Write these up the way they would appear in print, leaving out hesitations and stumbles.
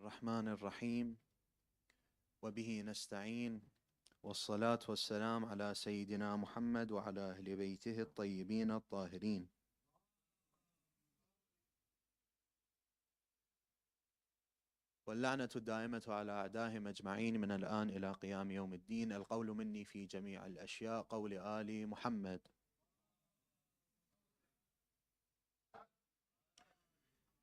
الرحمن الرحيم وبه نستعين والصلاة والسلام على سيدنا محمد وعلى أهل بيته الطيبين الطاهرين. واللعنة الدائمة على أعدائهم أجمعين من الآن إلى قيام يوم الدين. القول مني في جميع الأشياء قول آل محمد.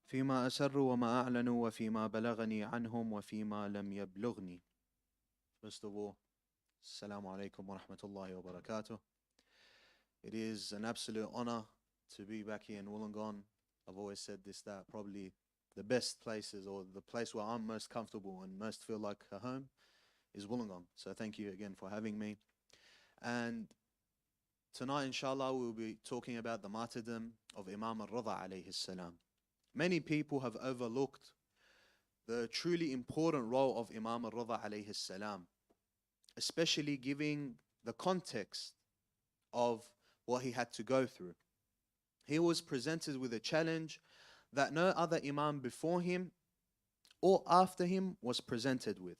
فيما أسروا وما أعلنوا وفيما بلغني عنهم وفيما لم يبلغني. First of all, Assalamu alaikum wa rahmatullahi wa barakatuh. It is an absolute honor to be back here in Wollongong. I've always said this, that probably the best places, or the place where I'm most comfortable and most feel like a home, is Wollongong. So thank you again for having me. And tonight, inshallah, we'll be talking about the martyrdom of Imam Rida alayhi salam. Many people have overlooked the truly important role of Imam Rida alayhi salam, especially giving the context of what he had to go through. He was presented with a challenge that no other Imam before him or after him was presented with.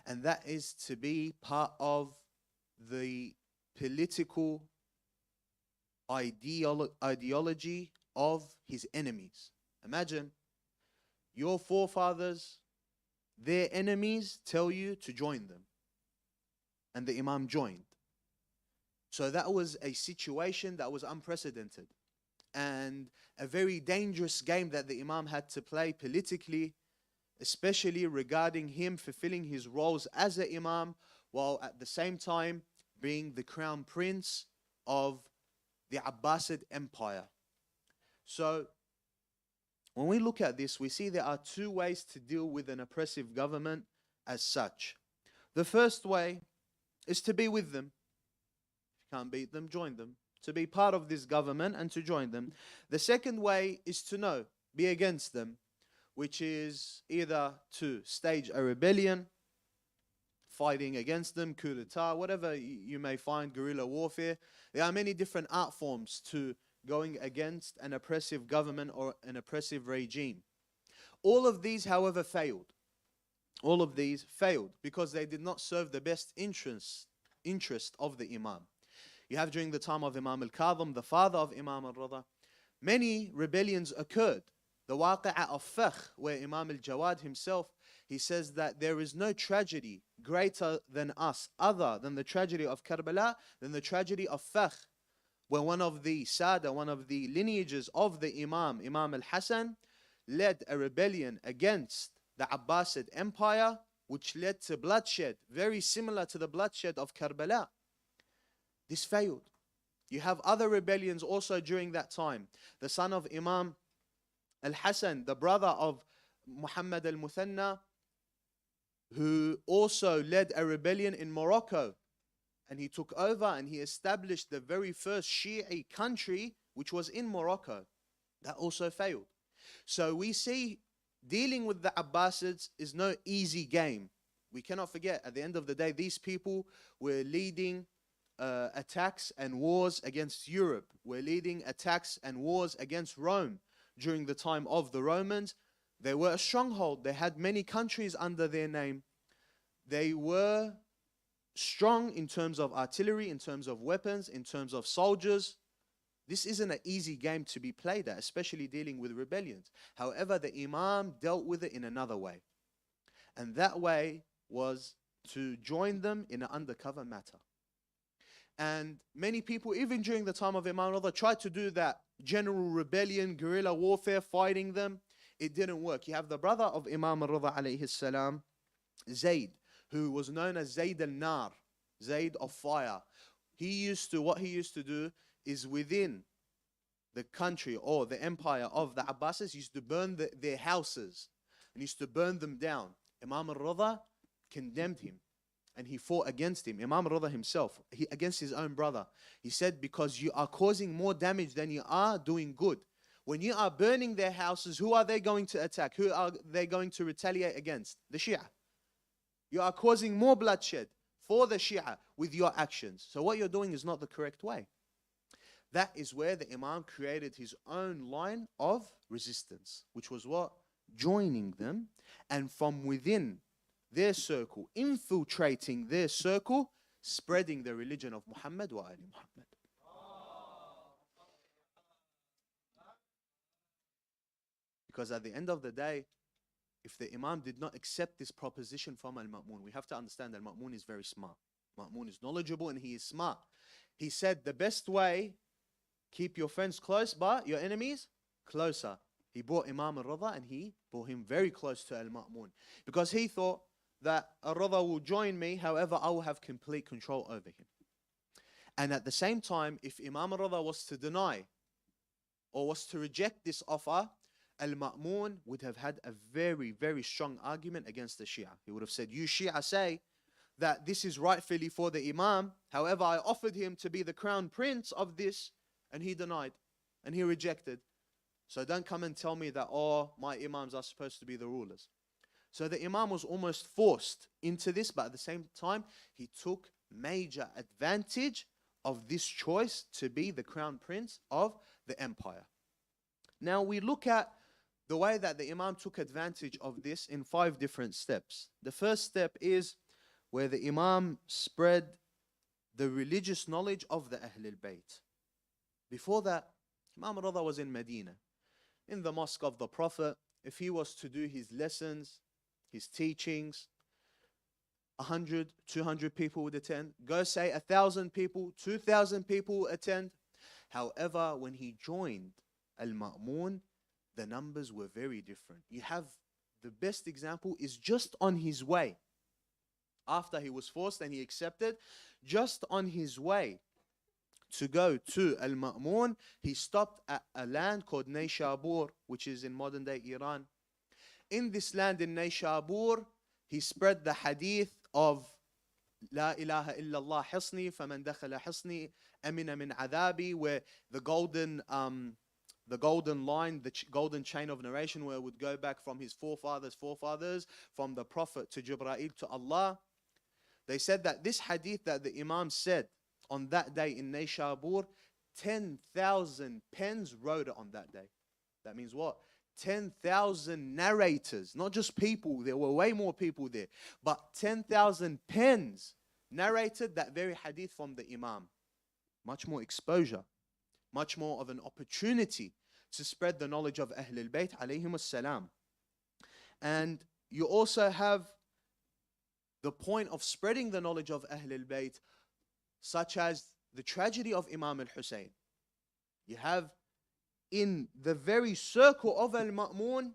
And that is to be part of the political ideology of his enemies. Imagine your forefathers, their enemies tell you to join them. And the Imam joined. So that was a situation that was unprecedented. And a very dangerous game that the Imam had to play politically, especially regarding him fulfilling his roles as an Imam, while at the same time being the crown prince of the Abbasid Empire. So when we look at this, we see there are two ways to deal with an oppressive government as such. The first way is to be with them. If you can't beat them, join them. To be part of this government and to join them. The second way is to know, be against them, which is either to stage a rebellion, fighting against them, coup d'etat, whatever you may find, guerrilla warfare. There are many different art forms to going against an oppressive government or an oppressive regime. All of these, however, failed. All of these failed because they did not serve the best interest of the Imam. You have during the time of Imam al-Kadhim, the father of Imam al-Rida, many rebellions occurred. The Waqi'ah of Fakh, where Imam al-Jawad himself, he says that there is no tragedy greater than us, other than the tragedy of Karbala, than the tragedy of Fakh, where one of the Sada, one of the lineages of the Imam, Imam al-Hasan, led a rebellion against the Abbasid Empire, which led to bloodshed, very similar to the bloodshed of Karbala. This failed. You have other rebellions also during that time. The son of Imam al-Hasan, the brother of Muhammad al-Muthanna, who also led a rebellion in Morocco. And he took over and he established the very first Shi'i country, which was in Morocco. That also failed. So we see dealing with the Abbasids is no easy game. We cannot forget, at the end of the day, these people were leading attacks and wars against Europe. Were leading attacks and wars against Rome during the time of the Romans. They were a stronghold. They had many countries under their name. They were strong in terms of artillery, in terms of weapons, in terms of soldiers. This isn't an easy game to be played at, especially dealing with rebellions. However, the Imam dealt with it in another way. And that way was to join them in an undercover matter. And many people, even during the time of Imam Rida, tried to do that general rebellion, guerrilla warfare, fighting them. It didn't work. You have the brother of Imam Rida alayhi salam, Zayd, who was known as Zayd al-Nar, Zayd of fire. What he used to do is within the country or the empire of the Abbasids, he used to burn their houses and used to burn them down. Imam al-Rida condemned him and he fought against him. Imam al-Rida himself, against his own brother. He said, because you are causing more damage than you are doing good. When you are burning their houses, who are they going to attack? Who are they going to retaliate against? The Shia. You are causing more bloodshed for the Shia with your actions. So what you're doing is not the correct way. That is where the Imam created his own line of resistance, which was what? joining them, and from within their circle, infiltrating their circle, spreading the religion of Muhammad wa Ali Muhammad. Because at the end of the day, if the Imam did not accept this proposition from Al-Ma'mun, we have to understand Al-Ma'mun is very smart. Ma'mun is knowledgeable and he is smart. He said the best way, keep your friends close, but your enemies closer. He brought Imam al-Rida and he brought him very close to Al-Ma'mun. Because he thought that al-Rida will join me, however, I will have complete control over him. And at the same time, if Imam al-Rida was to deny or was to reject this offer, Al-Ma'mun would have had a very, very strong argument against the Shia. He would have said, you Shia say that this is rightfully for the Imam. However, I offered him to be the crown prince of this and he denied and he rejected. So don't come and tell me that, oh, my Imams are supposed to be the rulers. So the Imam was almost forced into this, but at the same time, he took major advantage of this choice to be the crown prince of the empire. Now we look at the way that the Imam took advantage of this in 5 different steps. The first step is where the Imam spread the religious knowledge of the Ahlul Bayt. Before that, Imam Rida was in Medina, in the mosque of the Prophet. If he was to do his lessons, his teachings, 100, 200 people would attend. Go say 1,000 people, 2,000 people attend. However, when he joined Al-Ma'mun, the numbers were very different. You have the best example is just on his way. After he was forced and he accepted, just on his way to go to Al-Ma'mun, he stopped at a land called Nayshabur, which is in modern day Iran. In this land in Nayshabur, he spread the hadith of La ilaha illallah hisni, faman dakhala hisni amina min adabi, where the golden line, the golden chain of narration, where it would go back from his forefathers, from the Prophet to Jibreel to Allah. They said that this hadith that the Imam said on that day in Nayshabur, 10,000 pens wrote it on that day. That means what? 10,000 narrators, not just people, there were way more people there, but 10,000 pens narrated that very hadith from the Imam. Much more exposure, much more of an opportunity to spread the knowledge of Ahlul Bayt alayhim salam. And you also have the point of spreading the knowledge of Ahlul Bayt, such as the tragedy of Imam al-Hussein. You have in the very circle of Al-Ma'mun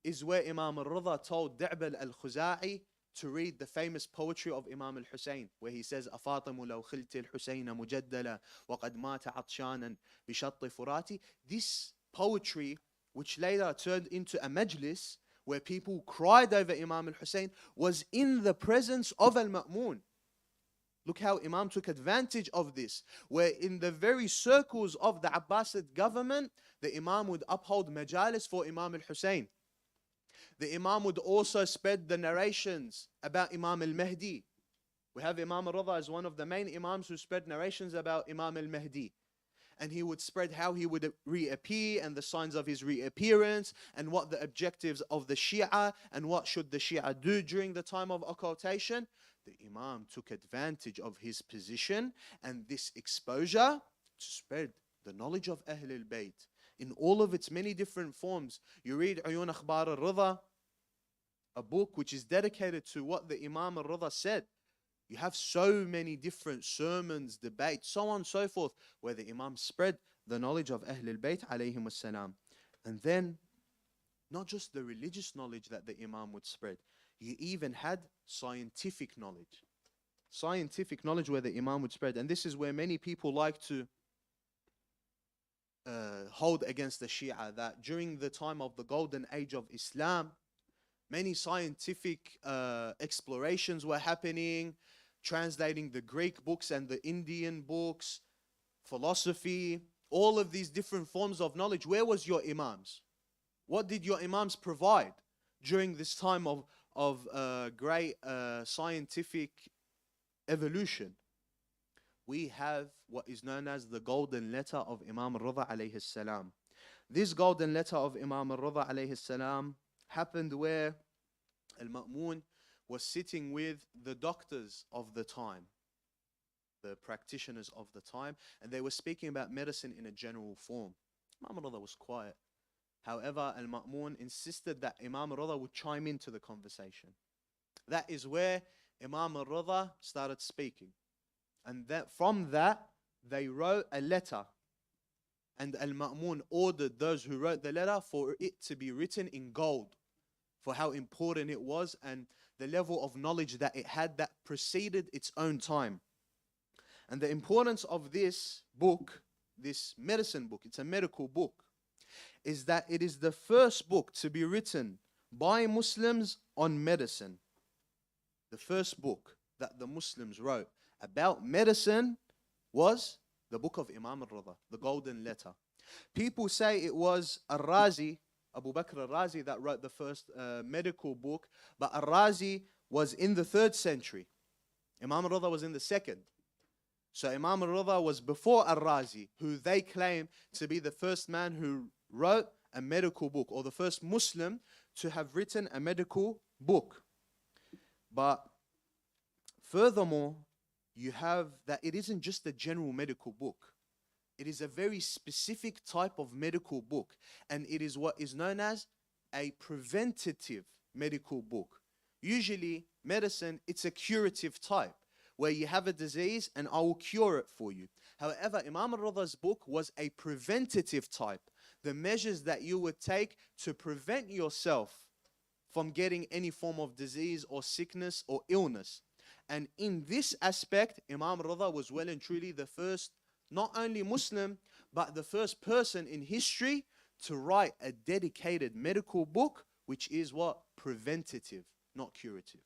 is where Imam al-Rida told Da'b al-Khuza'i to read the famous poetry of Imam al-Hussein, where he says, أَفَاطِمُ لَوْ خِلْتِ الْحُسَيْنَ مُجَدَّلًا وَقَدْ مَاتَ عَطْشَانًا بِشَطِّ فُرَاتِ. This poetry, which later turned into a majlis, where people cried over Imam al-Hussein, was in the presence of Al-Ma'mun. Look how Imam took advantage of this, where in the very circles of the Abbasid government, the Imam would uphold majalis for Imam al-Hussein. The Imam would also spread the narrations about Imam al-Mahdi. We have Imam al-Rida as one of the main Imams who spread narrations about Imam al-Mahdi. And he would spread how he would reappear and the signs of his reappearance and what the objectives of the Shia and what should the Shia do during the time of occultation. The Imam took advantage of his position and this exposure to spread the knowledge of Ahlul Bayt in all of its many different forms. You read Uyun Akhbar al-Rida, a book which is dedicated to what the Imam al-Rida said. You have so many different sermons, debates, so on and so forth, where the Imam spread the knowledge of Ahlul Bayt alayhim as-salam. And then, not just the religious knowledge that the Imam would spread, you even had scientific knowledge. Scientific knowledge where the Imam would spread. And this is where many people like to hold against the Shia, that during the time of the golden age of Islam, many scientific explorations were happening, translating the Greek books and the Indian books, philosophy, all of these different forms of knowledge. Where was your Imams? What did your Imams provide during this time of great scientific evolution? We have what is known as the golden letter of Imam al-Rida alayhi salam. This golden letter of Imam al-Rida alayhi salam happened where Al-Ma'mun was sitting with the doctors of the time, the practitioners of the time, and they were speaking about medicine in a general form. Imam Rida was quiet. However, Al-Ma'mun insisted that Imam Rida would chime into the conversation. That is where Imam Rida started speaking. And that from that, they wrote a letter. And Al-Ma'mun ordered those who wrote the letter for it to be written in gold, for how important it was and the level of knowledge that it had that preceded its own time. And the importance of this book, this medicine book, it's a medical book, is that it is the first book to be written by Muslims on medicine. The first book that the Muslims wrote about medicine was the book of Imam al-Rida, the Golden Letter. People say it was Al-Razi, Abu Bakr al-Razi, that wrote the first medical book, but Al-Razi was in the 3rd century. Imam al-Rida was in the 2nd. So Imam al-Rida was before Al-Razi, who they claim to be the first man who wrote a medical book, or the first Muslim to have written a medical book. But furthermore, you have that it isn't just a general medical book. It is a very specific type of medical book, and it is what is known as a preventative medical book. Usually, medicine, it's a curative type, where you have a disease and I will cure it for you. However, Imam al-Rida's book was a preventative type, the measures that you would take to prevent yourself from getting any form of disease or sickness or illness. And in this aspect, Imam Rida was well and truly the first, not only Muslim, but the first person in history to write a dedicated medical book, which is what? Preventative, not curative.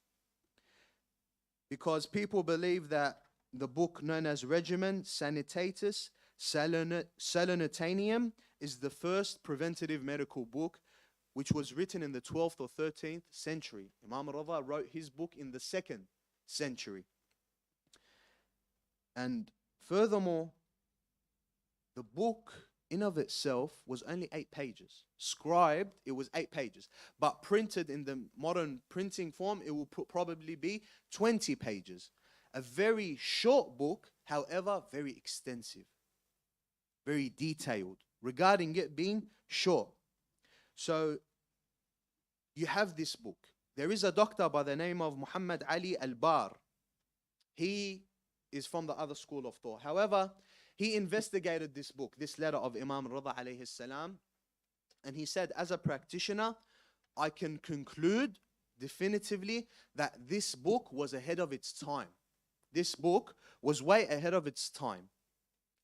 Because people believe that the book known as Regimen Sanitatis Salernitanium is the first preventative medical book, which was written in the 12th or 13th century. Imam Rida wrote his book in the 2nd century. And furthermore, the book in of itself was only 8 pages. Scribed, it was 8 pages. But printed in the modern printing form, it will probably be 20 pages. A very short book, however, very extensive, very detailed, regarding it being short. So, you have this book. There is a doctor by the name of Muhammad Ali Al-Bar. He is from the other school of thought. However, he investigated this book, this letter of Imam Rida alayhi salam, and he said, as a practitioner, I can conclude definitively that this book was ahead of its time. This book was way ahead of its time.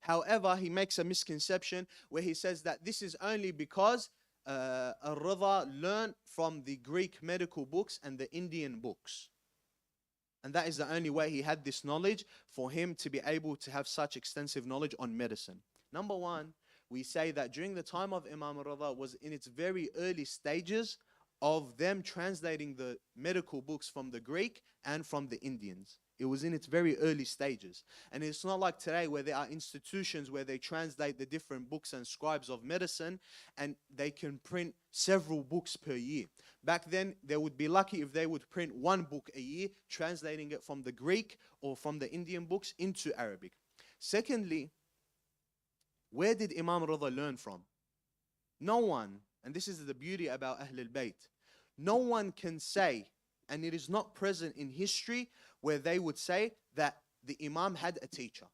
However, he makes a misconception where he says that this is only because Rida learned from the Greek medical books and the Indian books. And that is the only way he had this knowledge, for him to be able to have such extensive knowledge on medicine. Number one, we say that during the time of Imam Rida was in its very early stages of them translating the medical books from the Greek and from the Indians. It was in its very early stages. And it's not like today where there are institutions where they translate the different books and scribes of medicine and they can print several books per year. Back then, they would be lucky if they would print 1 book a year, translating it from the Greek or from the Indian books into Arabic. Secondly, where did Imam Rida learn from? No one, and this is the beauty about Ahlul Bayt, no one can say, and it is not present in history, where they would say that the Imam had a teacher.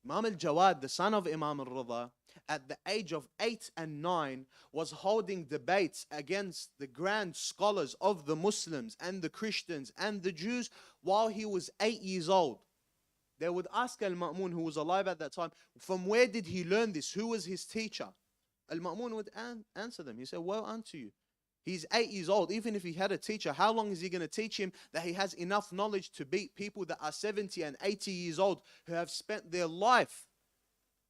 Imam al-Jawad, the son of Imam al-Rida, at the age of 8 and 9, was holding debates against the grand scholars of the Muslims and the Christians and the Jews while he was 8 years old. They would ask Al-Ma'mun, who was alive at that time, from where did he learn this? Who was his teacher? Al-Ma'mun would answer them. He said, well unto you. He's 8 years old. Even if he had a teacher, how long is he going to teach him that he has enough knowledge to beat people that are 70 and 80 years old who have spent their life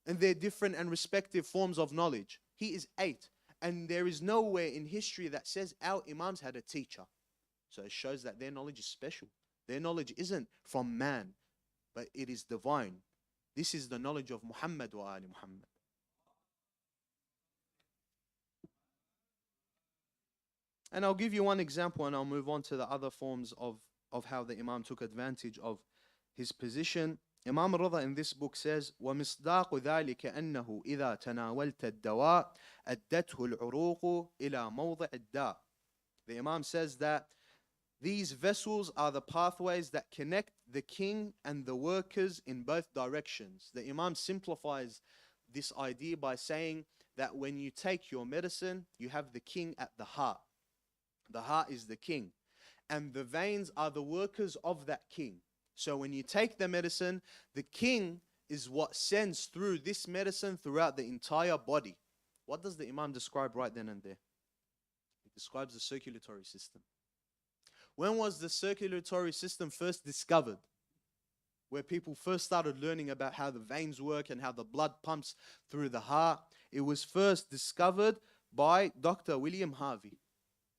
in their different and respective forms of knowledge? He is 8. And there is nowhere in history that says our Imams had a teacher. So it shows that their knowledge is special. Their knowledge isn't from man, but it is divine. This is the knowledge of Muhammad wa Ali Muhammad. And I'll give you one example and I'll move on to the other forms of how the Imam took advantage of his position. Imam Rida in this book says, وَمِصْدَاقُ ذَلِكَ أَنَّهُ إِذَا تَنَاوَلْتَ الدَّوَاء أَدَّتْهُ الْعُرُوقُ إِلَى مَوْضِعِ الدَّاء. The Imam says that these vessels are the pathways that connect the king and the workers in both directions. The Imam simplifies this idea by saying that when you take your medicine, you have the king at the heart. The heart is the king, and the veins are the workers of that king. So when you take the medicine, the king is what sends through this medicine throughout the entire body. What does the Imam describe right then and there? He describes the circulatory system. When was the circulatory system first discovered? Where people first started learning about how the veins work and how the blood pumps through the heart. It was first discovered by Dr. William Harvey,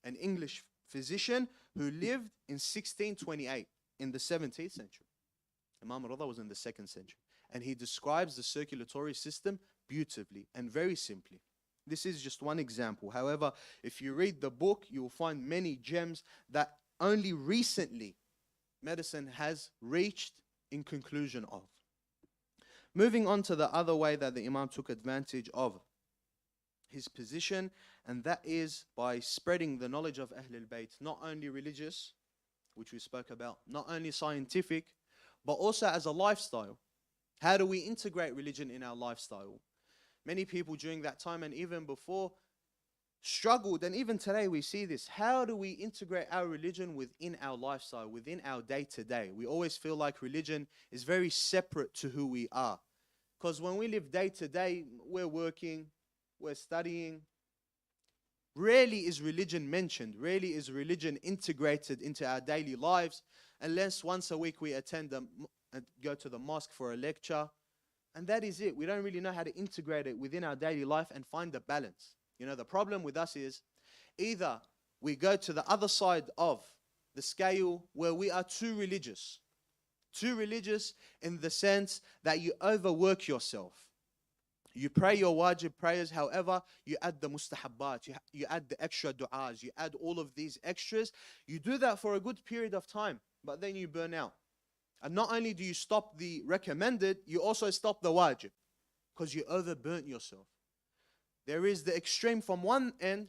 an English physician who lived in 1628 in the 17th century. Imam Rida was in the 2nd century. And he describes the circulatory system beautifully and very simply. This is just one example. However, if you read the book, you will find many gems that only recently medicine has reached in conclusion of. Moving on to the other way that the Imam took advantage of his position, and that is by spreading the knowledge of Ahlul Bayt, not only religious, which we spoke about, not only scientific, but also as a lifestyle. How do we integrate religion in our lifestyle? Many people during that time and even before struggled, and even today we see this. How do we integrate our religion within our lifestyle, within our day-to-day? We always feel like religion is very separate to who we are. Because when we live day-to-day, we're working, we're studying. Rarely is religion mentioned. Rarely is religion integrated into our daily lives, unless once a week we go to the mosque for a lecture. And that is it. We don't really know how to integrate it within our daily life and find the balance. You know, the problem with us is either we go to the other side of the scale where we are too religious in the sense that you overwork yourself. You pray your wajib prayers, however, you add the mustahabbat, you add the extra du'as, you add all of these extras. You do that for a good period of time, but then you burn out. And not only do you stop the recommended, you also stop the wajib because you overburnt yourself. There is the extreme from one end,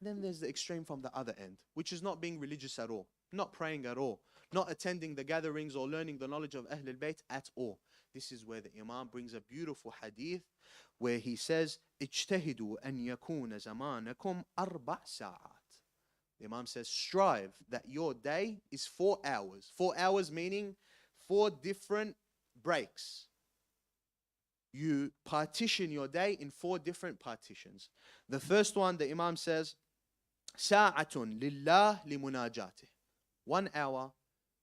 then there's the extreme from the other end, which is not being religious at all, not praying at all, not attending the gatherings or learning the knowledge of Ahlul Bayt at all. This is where the Imam brings a beautiful hadith where he says, اجتهدوا أن يكون زمانكم 4 ساعات. The Imam says, strive that your day is 4 hours. 4 hours meaning 4 different breaks. You partition your day in 4 different partitions. The first one, the Imam says, ساعة لله لمناجاته. 1 hour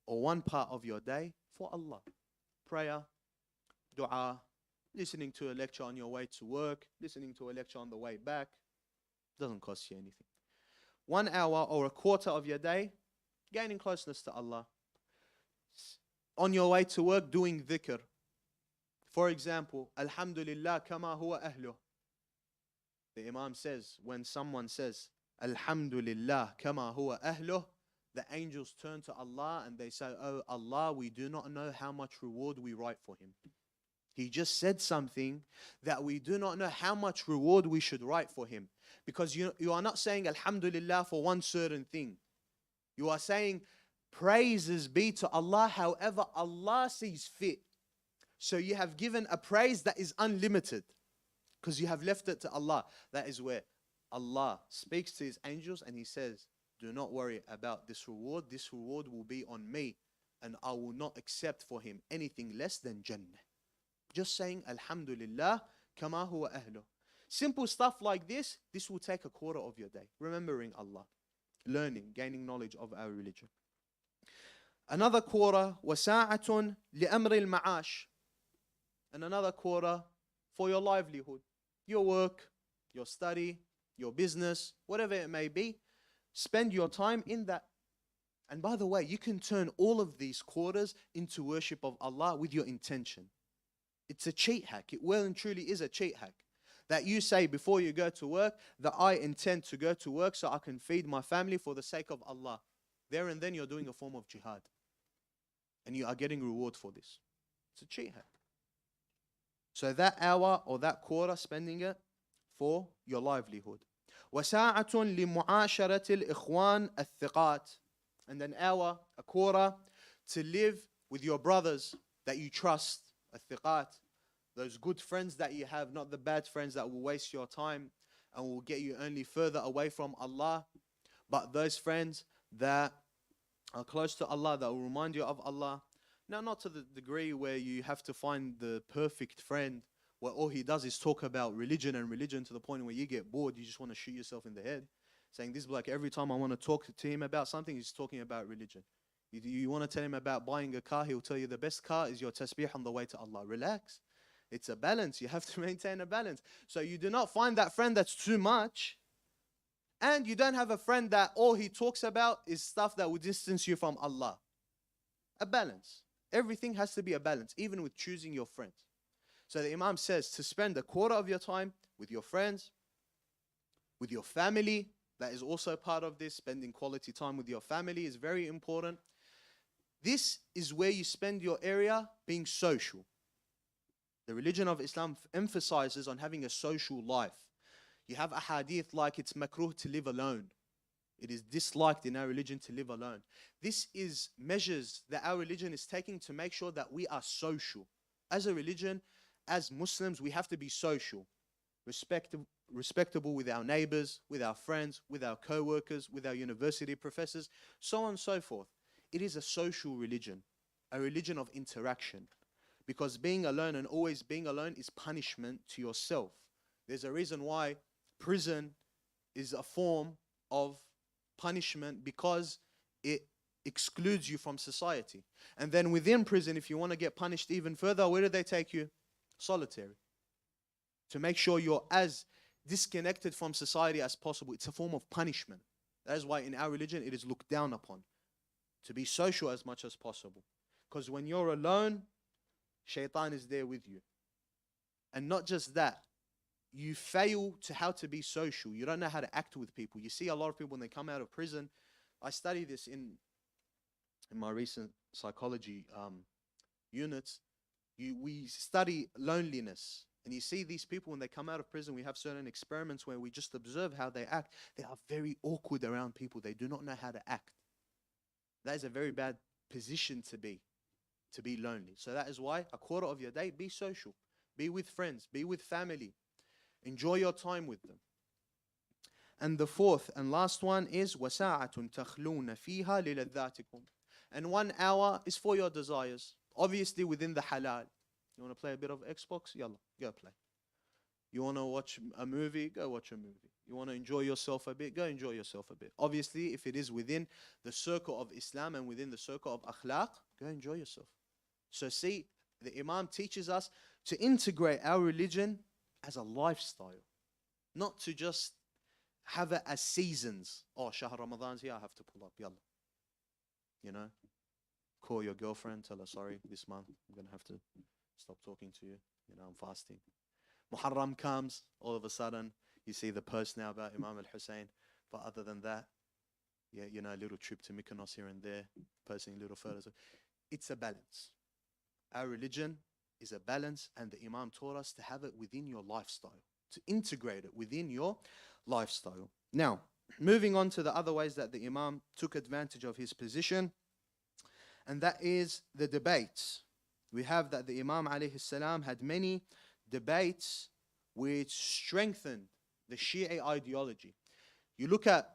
or 1 part of your day for Allah. Prayer, dua, listening to a lecture on your way to work, listening to a lecture on the way back. Doesn't cost you anything. 1 hour or a quarter of your day, gaining closeness to Allah. On your way to work, doing dhikr. For example, Alhamdulillah kama huwa ahluh. The Imam says, when someone says, Alhamdulillah kama huwa ahluh, the angels turn to Allah and they say, oh Allah, we do not know how much reward we write for him. He just said something that we do not know how much reward we should write for him. Because you are not saying Alhamdulillah for one certain thing. You are saying praises be to Allah however Allah sees fit. So you have given a praise that is unlimited because you have left it to Allah. That is where Allah speaks to his angels and he says, do not worry about this reward. This reward will be on me and I will not accept for him anything less than Jannah. Just saying Alhamdulillah kama huwa ahluh. Simple stuff like this will take a quarter of your day. Remembering Allah, learning, gaining knowledge of our religion. Another quarter, وَسَاعَةٌ لِأَمْرِ الْمَعَاشِ. And another quarter for your livelihood, your work, your study, your business, whatever it may be. Spend your time in that. And by the way, you can turn all of these quarters into worship of Allah with your intention. It's a cheat hack. It well and truly is a cheat hack. That you say before you go to work, that I intend to go to work so I can feed my family for the sake of Allah. There and then you're doing a form of jihad. And you are getting reward for this. It's a jihad. So that hour or that quarter, spending it for your livelihood. وَسَاعَةٌ لِمُعَاشَرَةِ الْإِخْوَانِ الثِّقَاتِ. And an hour, a quarter, to live with your brothers that you trust, الثِّقَاتِ. Those good friends that you have, not the bad friends that will waste your time and will get you only further away from Allah, but those friends that are close to Allah, that will remind you of Allah. Now, not to the degree where you have to find the perfect friend, where all he does is talk about religion and religion to the point where you get bored, you just want to shoot yourself in the head. Saying this bloke, every time I want to talk to him about something, he's talking about religion. You want to tell him about buying a car, he'll tell you the best car is your tasbih on the way to Allah. Relax. It's a balance. You have to maintain a balance. So you do not find that friend that's too much. And you don't have a friend that all he talks about is stuff that will distance you from Allah. A balance. Everything has to be a balance, even with choosing your friends. So the Imam says to spend a quarter of your time with your friends, with your family. That is also part of this. Spending quality time with your family is very important. This is where you spend your area being social. The religion of Islam emphasizes on having a social life. You have a hadith like it's makruh to live alone. It is disliked in our religion to live alone. This is measures that our religion is taking to make sure that we are social. As a religion, as Muslims, we have to be social. Respectable with our neighbors, with our friends, with our co-workers, with our university professors, so on and so forth. It is a social religion, a religion of interaction. Because being alone and always being alone is punishment to yourself. There's a reason why prison is a form of punishment, because it excludes you from society. And then within prison, if you want to get punished even further, where do they take you? Solitary. To make sure you're as disconnected from society as possible. It's a form of punishment. That is why in our religion it is looked down upon. To be social as much as possible. Because when you're alone, Shaitan is there with you. And not just that, you fail to how to be social. You don't know how to act with people. You see a lot of people when they come out of prison. I study this in my recent psychology units. We study loneliness. And you see these people when they come out of prison, we have certain experiments where we just observe how they act. They are very awkward around people. They do not know how to act. That is a very bad position to be lonely. So that is why a quarter of your day, be social. Be with friends. Be with family. Enjoy your time with them. And the fourth and last one is وَسَاعَةٌ تَخْلُونَ فِيهَا لِلَذَّاتِكُمْ. And 1 hour is for your desires. Obviously within the halal. You want to play a bit of Xbox? Yalla, go play. You want to watch a movie? Go watch a movie. You want to enjoy yourself a bit? Go enjoy yourself a bit. Obviously, if it is within the circle of Islam and within the circle of akhlaq, go enjoy yourself. So see, the Imam teaches us to integrate our religion as a lifestyle. Not to just have it as seasons. Oh, Shahr Ramadan's here, I have to pull up. Yalla. You know? Call your girlfriend, tell her, sorry, this month I'm going to have to stop talking to you. You know, I'm fasting. Muharram comes, all of a sudden, you see the post now about Imam al-Hussein. But other than that, yeah, you know, a little trip to Mykonos here and there, posting little photos. It's a balance. Our religion is a balance, and the Imam taught us to have it within your lifestyle, to integrate it within your lifestyle. Now, moving on to the other ways that the Imam took advantage of his position, and that is the debates. We have that the Imam alayhi salam had many debates which strengthened the Shia ideology. You look at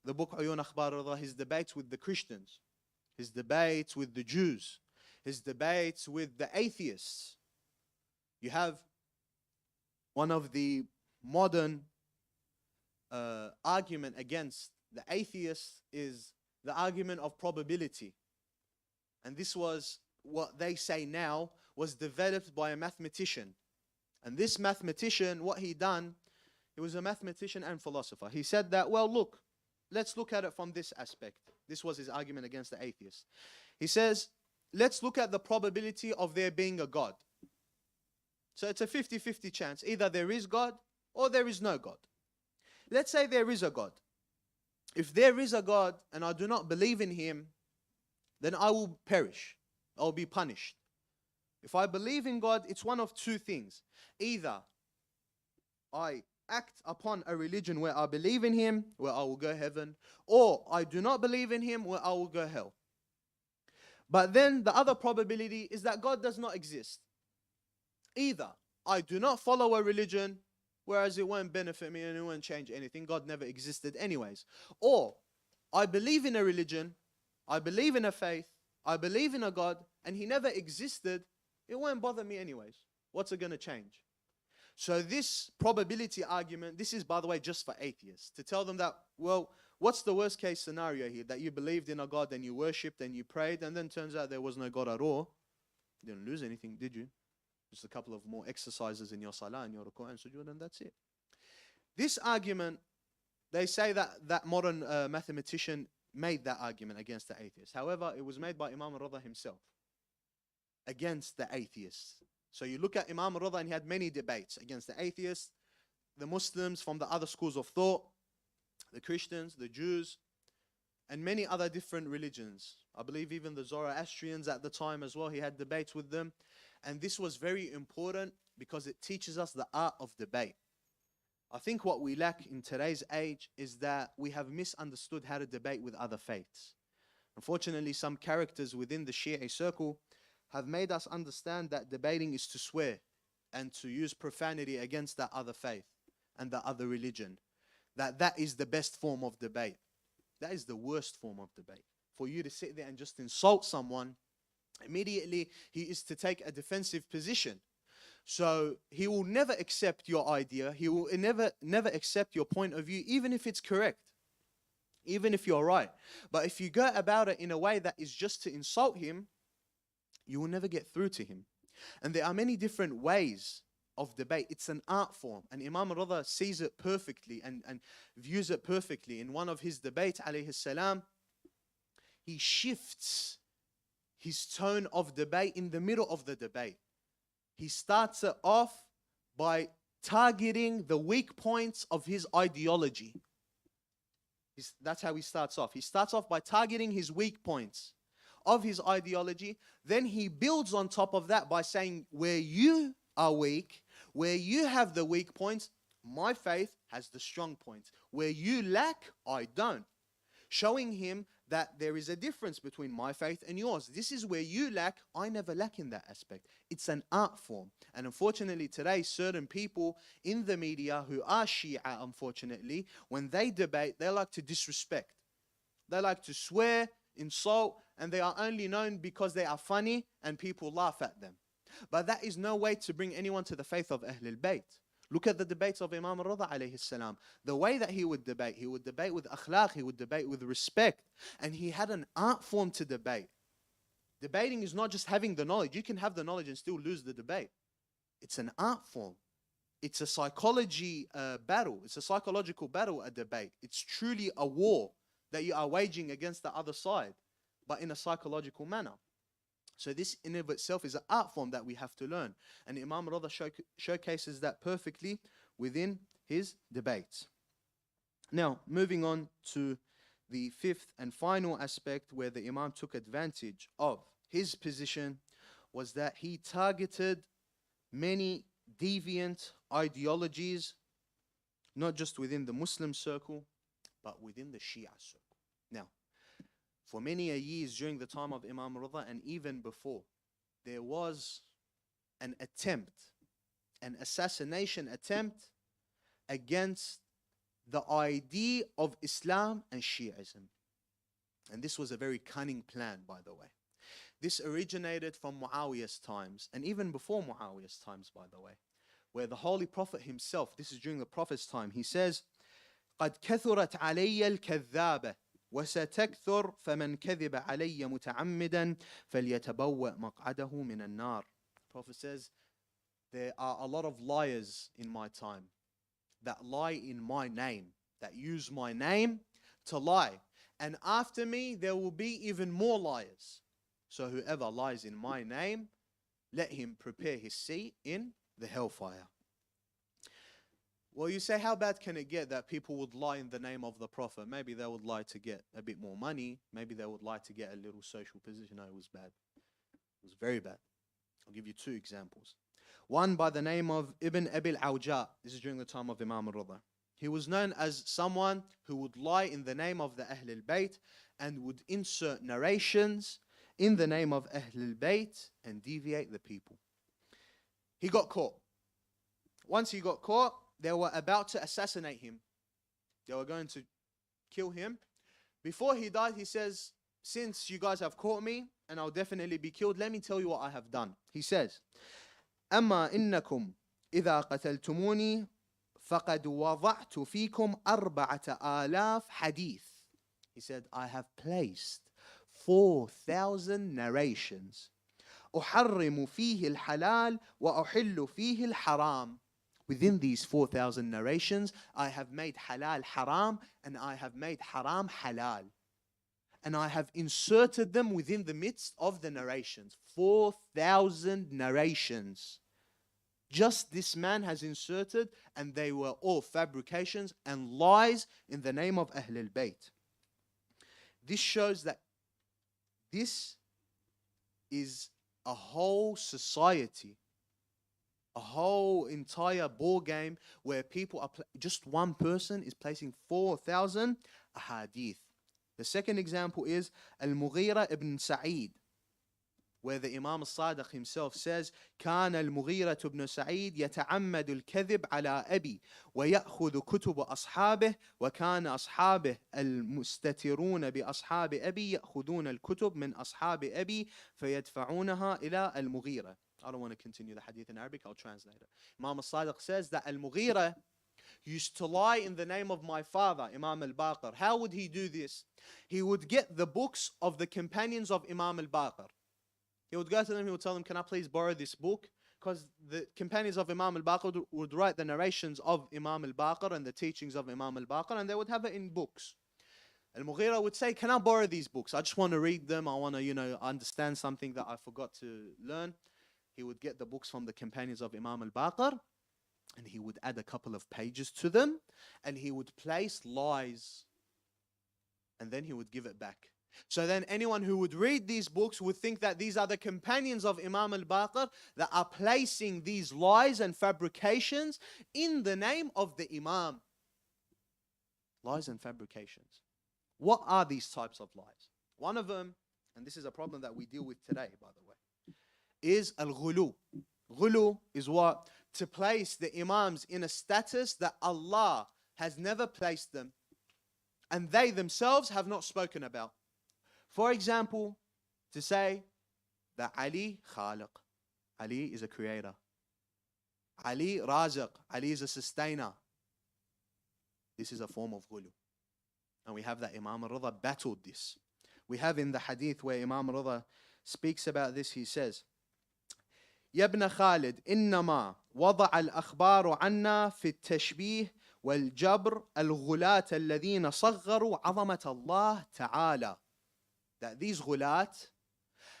the book Uyun Akhbar Rida, his debates with the Christians, his debates with the Jews, his debates with the atheists. You have one of the modern argument against the atheists is the argument of probability. And this was what they say now was developed by a mathematician. And this mathematician, what he done, he was a mathematician and philosopher. He said that, well, look, let's look at it from this aspect. This was his argument against the atheists. He says, let's look at the probability of there being a God. So it's a 50-50 chance. Either there is God or there is no God. Let's say there is a God. If there is a God and I do not believe in him, then I will perish. I will be punished. If I believe in God, it's one of two things. Either I act upon a religion where I believe in him, where I will go heaven, or I do not believe in him, where I will go hell. But then the other probability is that God does not exist. Either I do not follow a religion, whereas it won't benefit me and it won't change anything. God never existed anyways. Or I believe in a religion, I believe in a faith, I believe in a God, and he never existed. It won't bother me anyways. What's it going to change? So this probability argument, this is, by the way, just for atheists. To tell them that, well, what's the worst case scenario here? That you believed in a God, and you worshipped, and you prayed, and then turns out there was no God at all. You didn't lose anything, did you? Just a couple of more exercises in your salah and your ruku' and sujood, and that's it. This argument, they say that that modern mathematician made that argument against the atheists. However, it was made by Imam Rida himself against the atheists. So you look at Imam Rida, and he had many debates against the atheists, the Muslims from the other schools of thought, the Christians, the Jews, and many other different religions. I believe even the Zoroastrians at the time as well, he had debates with them. And this was very important because it teaches us the art of debate. I think what we lack in today's age is that we have misunderstood how to debate with other faiths. Unfortunately, some characters within the Shia circle have made us understand that debating is to swear and to use profanity against that other faith and that other religion. That is the best form of debate. That is the worst form of debate. For you to sit there and just insult someone, immediately he is to take a defensive position. So he will never accept your idea. He will never accept your point of view, even if it's correct, even if you're right. But if you go about it in a way that is just to insult him, you will never get through to him. And there are many different ways of debate. It's an art form. And Imam Rida sees it perfectly and views it perfectly. In one of his debates, alayhi salam, he shifts his tone of debate in the middle of the debate. He starts it off by targeting the weak points of his ideology. That's how he starts off. He starts off by targeting his weak points of his ideology. Then he builds on top of that by saying, where you are weak, where you have the weak points, my faith has the strong points. Where you lack, I don't. Showing him that there is a difference between my faith and yours. This is where you lack, I never lack in that aspect. It's an art form. And unfortunately today, certain people in the media who are Shia, unfortunately, when they debate, they like to disrespect. They like to swear, insult, and they are only known because they are funny and people laugh at them. But that is no way to bring anyone to the faith of Ahlul Bayt. Look at the debates of Imam Rida alayhi salam. The way that he would debate with akhlaq, he would debate with respect. And he had an art form to debate. Debating is not just having the knowledge. You can have the knowledge and still lose the debate. It's an art form. It's a psychology battle. It's a psychological battle, a debate. It's truly a war that you are waging against the other side, but in a psychological manner. So this in of itself is an art form that we have to learn. And Imam Rida showcases that perfectly within his debates. Now, moving on to the fifth and final aspect where the Imam took advantage of his position was that he targeted many deviant ideologies, not just within the Muslim circle, but within the Shia circle. Now, for many years during the time of Imam Rida and even before, there was an attempt, an assassination attempt against the idea of Islam and Shiism. And this was a very cunning plan, by the way. This originated from Muawiyah's times, and even before Muawiyah's times, by the way, where the Holy Prophet himself, this is during the Prophet's time, he says, قَدْ كَثُرَتْ عَلَيَّ الْكَذَّابَةِ وَسَتَكْثُرْ فَمَنْ كَذِبَ عَلَيَّ مُتَعَمِّدًا فَلْيَتَبَوَّأْ مَقْعَدَهُ مِنَ النَّارِ. The Prophet says, there are a lot of liars in my time that lie in my name, that use my name to lie. And after me, there will be even more liars. So whoever lies in my name, let him prepare his seat in the hellfire. Well, you say, how bad can it get that people would lie in the name of the Prophet? Maybe they would lie to get a bit more money. Maybe they would lie to get a little social position. No, it was bad. It was very bad. I'll give you two examples. One by the name of Ibn Abil Awja. This is during the time of Imam Rida. He was known as someone who would lie in the name of the Ahl al-Bayt and would insert narrations in the name of Ahl al-Bayt and deviate the people. He got caught. Once he got caught, they were about to assassinate him. They were going to kill him. Before he died, he says, since you guys have caught me and I'll definitely be killed, let me tell you what I have done. He says, أما إنكم إذا قتلتموني فقد وضعت فيكم 4,000 حديث. He said, I have placed 4,000 narrations. أحرم فيه الحلال وأحل فيه الحرام. Within these 4,000 narrations, I have made halal haram and I have made haram halal. And I have inserted them within the midst of the narrations. 4,000 narrations. Just this man has inserted, and they were all fabrications and lies in the name of Ahl al-Bayt. This shows that this is a whole society, a whole entire ball game where people are, just one person is placing 4,000 ahadith. The second example is Al-Mughira ibn Sa'id, where the Imam al-Sadiq himself says, كان المغيرة بن سعيد يتعمد الكذب على أبي ويأخذ كتب أصحابه وكان أصحابه المستترون بأصحاب أبي يأخذون الكتب من أصحاب أبي فيدفعونها إلى المغيرة. I don't want to continue the hadith in Arabic, I'll translate it. Imam al-Sadiq says that Al-Mughira used to lie in the name of my father, Imam al-Baqir. How would he do this? He would get the books of the companions of Imam al-Baqir. He would go to them, he would tell them, can I please borrow this book? Because the companions of Imam al-Baqir would write the narrations of Imam al-Baqir and the teachings of Imam al-Baqir, and they would have it in books. Al-Mughira would say, can I borrow these books? I just want to read them. I want to, understand something that I forgot to learn. He would get the books from the companions of Imam al-Baqir, and he would add a couple of pages to them, and he would place lies, and then he would give it back. So then anyone who would read these books would think that these are the companions of Imam al-Baqir that are placing these lies and fabrications in the name of the Imam. Lies and fabrications. What are these types of lies? One of them, and this is a problem that we deal with today, by the way, is al-ghulu. Ghulu is what? To place the Imams in a status that Allah has never placed them, and they themselves have not spoken about. For example, to say that Ali Khaliq, Ali is a creator. Ali Raziq, Ali is a sustainer. This is a form of ghulu. And we have that Imam Rida battled this. We have in the hadith where Imam Rida speaks about this, he says, يا ابن خالد إنما وضع الأخبار عنا في التشبيه والجبر الغلاة الذين صغروا عظمة الله تعالى. That these ghulat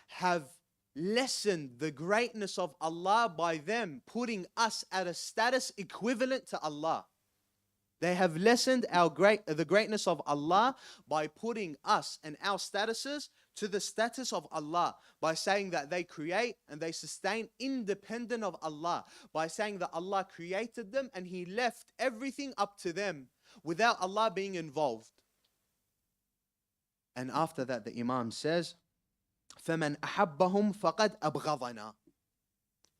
have lessened the greatness of Allah by them putting us at a status equivalent to Allah. They have lessened the greatness of Allah by putting us and our statuses to the status of Allah, by saying that they create and they sustain independent of Allah, by saying that Allah created them and He left everything up to them without Allah being involved. And after that, the Imam says, فَمَنْ أَحَبَّهُمْ فَقَدْ أَبْغَضَنَا.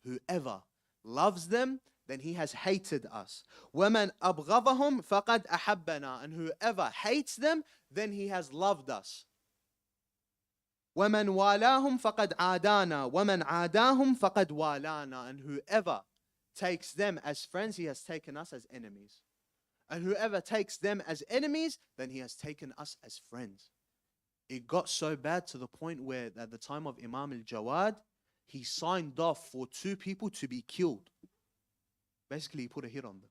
Whoever loves them, then he has hated us. وَمَنْ أَبْغَضَهُمْ فَقَدْ أَحَبَّنَا. And whoever hates them, then he has loved us. وَمَنْ وَالَاهُمْ فَقَدْ عَادَانَا وَمَنْ عَادَاهُمْ فَقَدْ وَالَانَا. And whoever takes them as friends, he has taken us as enemies. And whoever takes them as enemies, then he has taken us as friends. It got so bad to the point where at the time of Imam al-Jawad, he signed off for 2 people to be killed. Basically, he put a hit on them.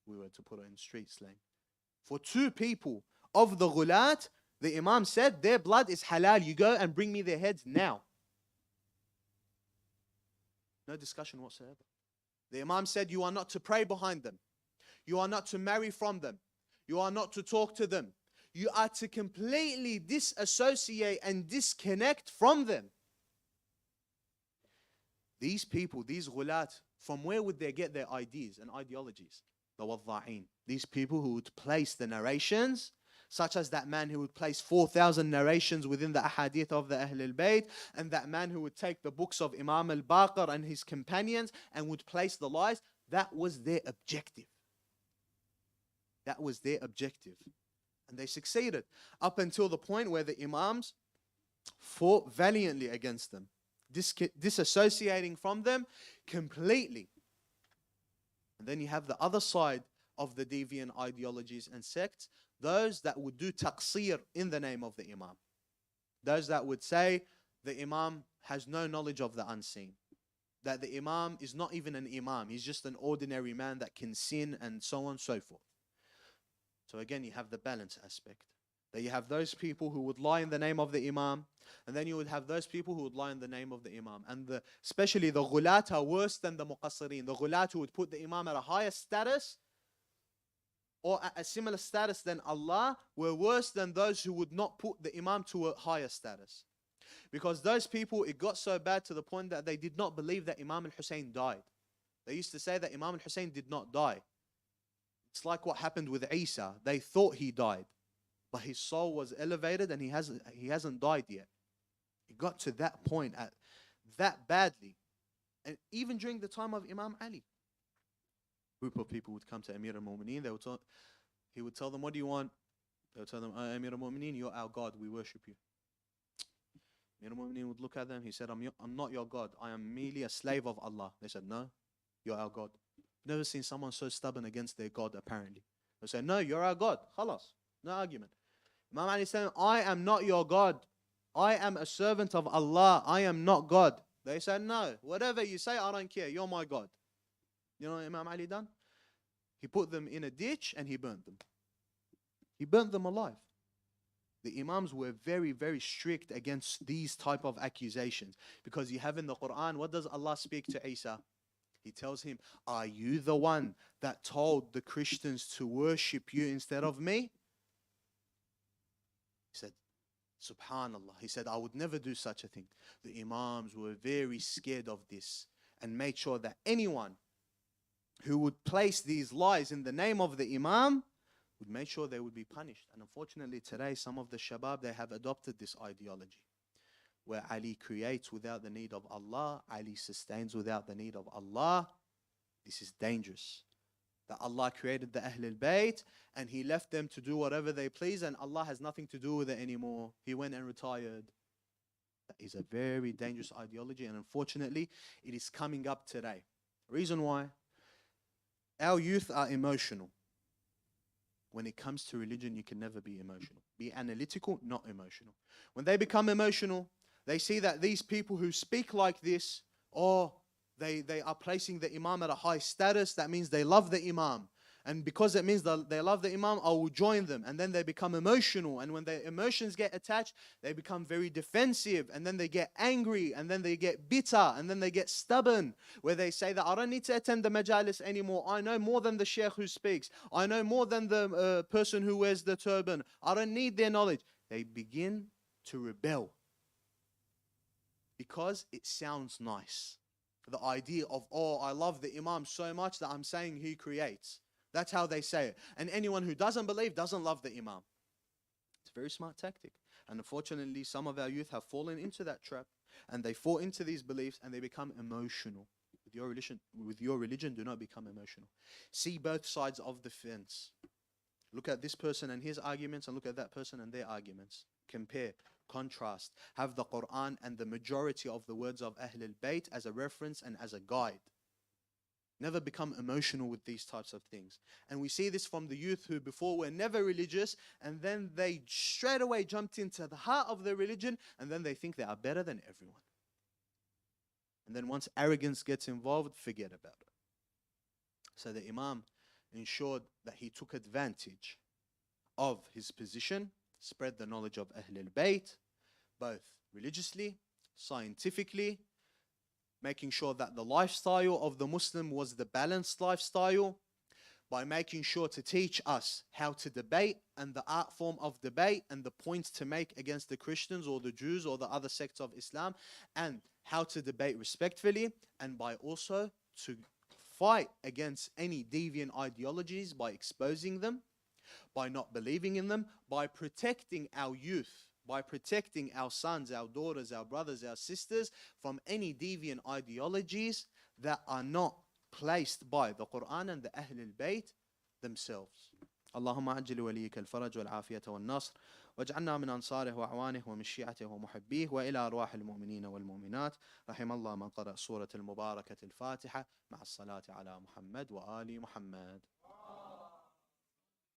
We were to put it in street slang. For 2 people of the ghulat, the Imam said, their blood is halal. You go and bring me their heads now. No discussion whatsoever. The Imam said, you are not to pray behind them. You are not to marry from them. You are not to talk to them. You are to completely disassociate and disconnect from them. These people, these ghulat, from where would they get their ideas and ideologies? The wadda'in. These people who would place the narrations, such as that man who would place 4,000 narrations within the ahadith of the Ahl al-Bayt, and that man who would take the books of Imam al-Baqir and his companions and would place the lies. That was their objective. That was their objective. And they succeeded up until the point where the Imams fought valiantly against them, disassociating from them completely. And then you have the other side of the deviant ideologies and sects, those that would do taqsir in the name of the Imam. Those that would say the Imam has no knowledge of the unseen, that the Imam is not even an Imam, he's just an ordinary man that can sin, and so on and so forth. So again, you have the balance aspect. That you have those people who would lie in the name of the Imam, and then you would have those people who would lie in the name of the Imam. And especially the ghulat are worse than the muqassirin. The ghulat who would put the Imam at a higher status or at a similar status than Allah were worse than those who would not put the Imam to a higher status. Because those people, it got so bad to the point that they did not believe that Imam al-Hussein died. They used to say that Imam al-Hussein did not die. It's like what happened with Isa. They thought he died, but his soul was elevated and he hasn't died yet. It got to that point, at that badly. And even during the time of Imam Ali, a group of people would come to Amir al-Mu'mineen. He would tell them, what do you want? They would tell them, Amir al-Mu'mineen, you're our God, we worship you. Amir al-Mu'mineen would look at them. He said, I'm not your God. I am merely a slave of Allah. They said, no, you're our God. Never seen someone so stubborn against their God, apparently. They said, no, you're our God. Khalas. No argument. Imam Ali said, I am not your God. I am a servant of Allah. I am not God. They said, no, whatever you say, I don't care. You're my God. You know what Imam Ali done? He put them in a ditch and he burnt them. He burnt them alive. The Imams were very, very strict against these type of accusations. Because you have in the Quran, what does Allah speak to Isa? He tells him, are you the one that told the Christians to worship you instead of me? He said, Subhanallah. He said, I would never do such a thing. The Imams were very scared of this and made sure that anyone who would place these lies in the name of the Imam would make sure they would be punished. And unfortunately today, some of the shabab, they have adopted this ideology, where Ali creates without the need of Allah, Ali sustains without the need of Allah. This is dangerous. That Allah created the Ahl al-Bayt and He left them to do whatever they please, and Allah has nothing to do with it anymore. He went and retired. That is a very dangerous ideology, and unfortunately, it is coming up today. Reason why? Our youth are emotional. When it comes to religion, you can never be emotional. Be analytical, not emotional. When they become emotional, they see that these people who speak like this, or they are placing the Imam at a high status, that means they love the Imam. And because it means that they love the Imam, I will join them. And then they become emotional. And when their emotions get attached, they become very defensive. And then they get angry. And then they get bitter. And then they get stubborn. Where they say that I don't need to attend the majalis anymore. I know more than the sheikh who speaks. I know more than the person who wears the turban. I don't need their knowledge. They begin to rebel. Because it sounds nice. The idea of, oh, I love the Imam so much that I'm saying he creates. That's how they say it. And anyone who doesn't believe doesn't love the Imam. It's a very smart tactic. And unfortunately, some of our youth have fallen into that trap. And they fall into these beliefs and they become emotional. With your religion, do not become emotional. See both sides of the fence. Look at this person and his arguments, and look at that person and their arguments. Compare. Contrast. Have the Quran and the majority of the words of Ahl al-Bayt as a reference and as a guide. Never become emotional with these types of things. And we see this from the youth who before were never religious, and then they straight away jumped into the heart of their religion, and then they think they are better than everyone. And then once arrogance gets involved, forget about it. So the Imam ensured that he took advantage of his position, spread the knowledge of Ahl al-Bayt, both religiously, scientifically, making sure that the lifestyle of the Muslim was the balanced lifestyle, by making sure to teach us how to debate and the art form of debate and the points to make against the Christians or the Jews or the other sects of Islam, and how to debate respectfully, and by also to fight against any deviant ideologies by exposing them, by not believing in them, by protecting our youth, by protecting our sons, our daughters, our brothers, our sisters from any deviant ideologies that are not placed by the Quran and the Ahl al-Bayt themselves. اللهم عجل وليك الفرج والعافية والنصر واجعلنا من أنصاره وأعوانه ومن شيعته ومحبيه وإلى أرواح المؤمنين والمؤمنات. رحم الله من قرأ سورة المباركة الفاتحة مع الصلاة على محمد وآل محمد.